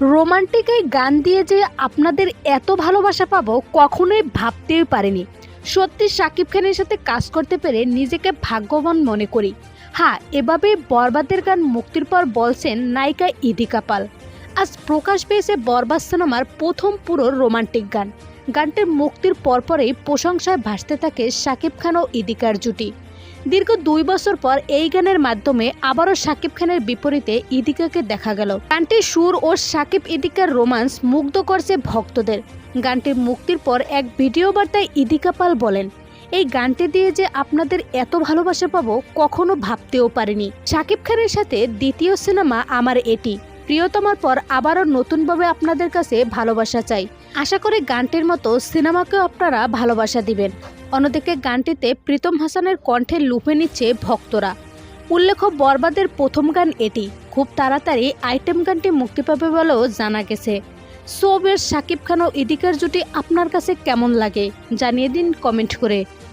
Romantic এই গান দিয়ে যে আপনাদের এত ভালোবাসা পাবো কখনোই ভাবতেই পারিনি। সত্যি শাকিব খানের সাথে কাজ করতে পেরে নিজেকে ভাগ্যবান মনে করি। হ্যাঁ, এভাবে বরবাদের গান মুক্তির পর বলছেন নায়িকা ইদিকা পাল। আজ প্রকাশ পেয়েছে বরবাদ সিনেমার প্রথম পুরো রোমান্টিক গান। গানটির মুক্তির পরপরই প্রশংসায় ভাসতে থাকে শাকিব খান ও ইদিকার জুটি। দীর্ঘ 2 বছর পর এই গানের মাধ্যমে আবারও শাকিব খানের বিপরীতে ইদিকাকে দেখা গেল। গানটির সুর ও শাকিব ইদিকার রোমান্স মুগ্ধ করছে ভক্তদের। গানটির মুক্তির পর এক ভিডিও বার্তায় ইদিকা পাল বলেন, এই গানটি দিয়ে যে আপনাদের এত ভালোবাসা পাবো কখনো ভাবতেও পারিনি। শাকিব খানের সাথে দ্বিতীয় সিনেমা আমার এটি। প্রিয়তমার পর আবারও নতুনভাবে আপনাদের কাছে ভালোবাসা চাই। আশা করি গানটির মতো সিনেমাকেও আপনারা ভালোবাসা দিবেন। অন্যদিকে গানটিতে প্রীতম হাসানের কণ্ঠে লুপে নিচ্ছে ভক্তরা। উল্লেখ্য, বরবাদের প্রথম গান এটি। খুব তাড়াতাড়ি আইটেম গানটি মুক্তি পাবে বলেও জানা গেছে। সো শাকিব খান ও ইদিকার জুটি আপনার কাছে কেমন লাগে জানিয়ে দিন কমেন্ট করে।